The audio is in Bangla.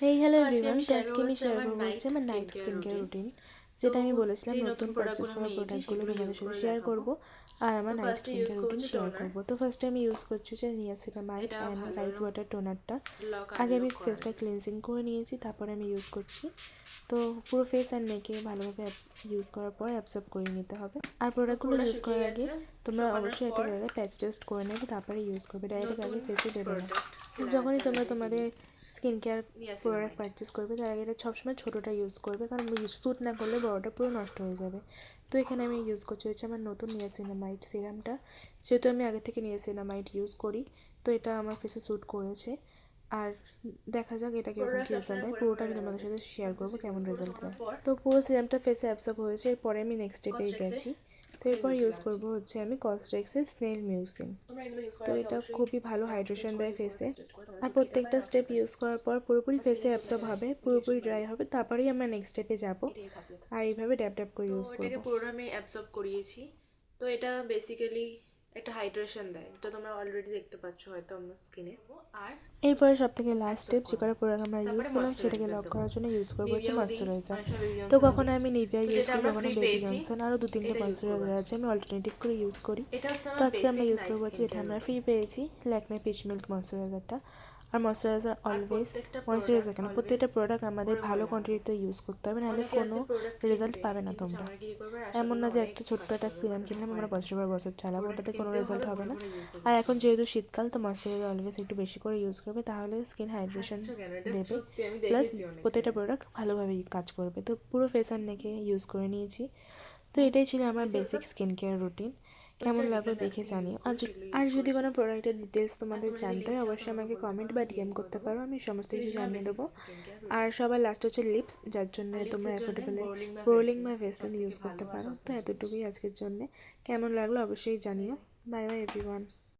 এই হ্যালো তো আজকে এভরিওয়ান, আমি তো শেয়ার আজকে করবো আমি হচ্ছে শেয়ার আমার করবো হচ্ছে নাইট আমার skin night care skin care routine. Routine, তো যেটা আমি বলেছিলাম যে নতুন পারচেস প্রোডাক্টগুলো করা আমি নিয়েছি প্রোডাক্টগুলো সেগুলো তোমাদের ইউজ সাথে করে শেয়ার দেখাবো। করব। আর তো আমার নাইট ফার্স্টে স্কিন ইউজ কেয়ার করবো রুটিন হচ্ছে শেয়ার টোনার। করব। তো ফার্স্টে আমি ইউজ করছি হচ্ছে নিয়াসিনামাইড এটা অ্যান্ড ভালো রাইস ওয়াটার টোনারটা। কাজে আগে আমি লোক করার ফেসটা জন্য। ক্লিনজিং করে নিয়েছি, তারপরে আমি ইউজ করছি। তো পুরো ফেস অ্যান্ড নেকে ভালোভাবে ইউজ করার পর অ্যাবসর্ব করে নিতে হবে। আর তো প্রোডাক্টগুলো পুরোটা ইউজ শুকিয়ে করার আগে গেছে। তোমরা শুকানোর অবশ্যই একটা পর জায়গায় প্যাচ টেস্ট করে নেবে, তারপরে ইউজ করবে। ডাইরেক্ট নতুন আগে ফেসে দেবে না। প্রোডাক্ট যখনই তোমরা লাগিয়ে তোমাদের নিয়েছি skin care product niacinamide. Purchase করবে, তার আগে এটা সবসময় ছোটোটা ইউজ করবে, কারণ স্যুট না করলে বড়োটা পুরো নষ্ট হয়ে যাবে। তো এখানে আমি ইউজ করছি হচ্ছে আমার নতুন নিয়াসিনামাইড সিরামটা। যেহেতু আমি আগে থেকে নিয়াসিনামাইড ইউজ করি, তো এটা আমার ফেসে স্যুট করেছে। আর দেখা যাক এটা কীরকম কী প্রোডাক্ট রেজাল্ট আপনারা দেয়, পরে পুরোটা পরে আমি তোমাদের লাগাবেন। সাথে শেয়ার করবো কেমন পুরো রেজাল্ট ঢোকানোর দেয়। পর তো পুরো সিরামটা ফেসে অ্যাবসর্ব হয়েছে, এরপরে আমি নেক্সট স্টেপে কস্ট্রেক্সে গেছি। তো স্নেল এরপর মিউজিক ইউজ লাগাচ্ছি। করবো হচ্ছে আমি কসরেক্সের স্নেল মিউসিন। তোমরা এগুলো ইউজ তো করার আগে এটা অবশ্যই খুবই ভালো টেস্ট হাইড্রেশন করে দেয় ইউজ করবে, ফেসে। প্যাচ টেস্ট করে, তাহলে আর স্কিন কেটে পায় প্রত্যেকটা নষ্ট স্টেপ হয়ে ইউজ যায়। করার পর পুরোপুরি আর ফেসে স্কিনে গ্লো অ্যাবসর্ব থাকে, হবে, রিঅ্যাকশন পুরোপুরি বাড়ে ড্রাই যায়। হবে, তারপরেই আমরা নেক্সট স্টেপে যাব। এটাই খাসিয়ত। আর এইভাবে ড্যাব ড্যাব করে তো ইউজ এটাকে করব। পুরোটা আমি অ্যাবসর্ব করিয়েছি। তো এটা বেসিক্যালি একটা হাইড্রেশন দেয়, তো তোমরা অলরেডি দেখতে পাচ্ছ হয়তো আমার স্কিনে। আর এরপরে সব থেকে লাস্ট অ্যাবসর্ব স্টেপ, যে করবো। কটা প্রোডাক্ট আমরা ইউজ তারপরে করলাম সেটাকে ময়শ্চারাইজার লক দেবো। করার জন্য ইউজ করবো হচ্ছে নিভিয়াও দিই, ময়শ্চারাইজার। অনেক সময় বেবি তো জনসনও কখনো দিই। আমি নিভিয়া তো ইউজ যেটা করি, আমরা কখনো ফ্রি বেবি পেয়েছি জনসন, আরও দু তিনটে এটা ইউজ করবো ময়শ্চারাইজার আছে, আজকে। আমি অল্টারনেটিভ করে ইউজ করি। এটা হচ্ছে তো আমার আজকে আমরা বেসিক ইউজ নাইট করবো হচ্ছে স্কিন এটা কেয়ার আমরা ফ্রি রুটিন। পেয়েছি, Lakme pitch milk ময়শ্চারাইজারটা। R moisturiser are always, প্রত্যেকটা ময়শ্চারাইজার প্রোডাক্ট কেন, অলওয়েজ প্রত্যেকটা প্রোডাক্ট আমাদের পরে পরে ভালো লাগাবে। কোয়ান্টিটিতে ইউজ করতে হবে, নাহলে অনেকে কোনো আছে প্রোডাক্ট রেজাল্ট কিনবে পাবে না কিন্তু তোমরা। চামারগিরি করবে, আর এমন আসলে না যে অনেক একটা ছোট্ট কাজ একটা করবে, সিরাম বাট ওটা কিনলাম আমরা হয় না। বছর পর বছর চালাবো, প্রোডাক্ট ওটাতে কোনো কিনতেও রেজাল্ট হবে, হবে ভরে না। ভরে ইউজও আর করতে এখন হবে। যেহেতু শীতকাল, তো ময়শ্চারাইজার অলওয়েজ একটু বেশি করে ইউজ করবে, তাহলে স্কিন হাইড্রেশন হাসছো কেন? এটা দেবে। সত্যি আমি প্লাস দেখেছি অনেক প্রত্যেকটা জায়গায়। প্রোডাক্ট ভালোভাবেই কাজ করবে। তো পুরো ফেস অ্যান্ড নেকে ইউজ করে নিয়েছি। তো এটাই ছিল আমার হয়েছে বেসিক ওটা? Skin care routine. তো কেমন যেটা লাগলো ডিফারেন্ট অ্যাপ দেখে থেকে জানিও। ইউজ করি সেগুলো আর ইউজ যদি করছি। কোনো প্রোডাক্টের ডিটেলস আর তোমাদের তোমরা যদি জানতে লিঙ্ক হয়, চাও অবশ্যই তোমরা আমাকে আমাকে বলতে কমেন্ট পারো, বা আমি ডিএম ডিএম করে করতে দেবো। পারো, আমি সমস্ত তো এটা কিছু ছিল আমার জানিয়ে বেসিক দেবো। স্কিন কেয়ার আর রুটিন। সবার লাস্ট হচ্ছে লিপস, যার জন্য আর তোমরা লিপসের জন্য অ্যাফোর্ডেবলে বোরোলিং বা প্রোলিং ভ্যাসলিন বা সব ভেসলিন থেকে ইউজ ভালো করতে আর পারো। তো সস্তা জিনিস। এতটুকুই আজকের জন্যে। কেমন লাগলো অবশ্যই বাই জানিও। বাই। Bye bye everyone.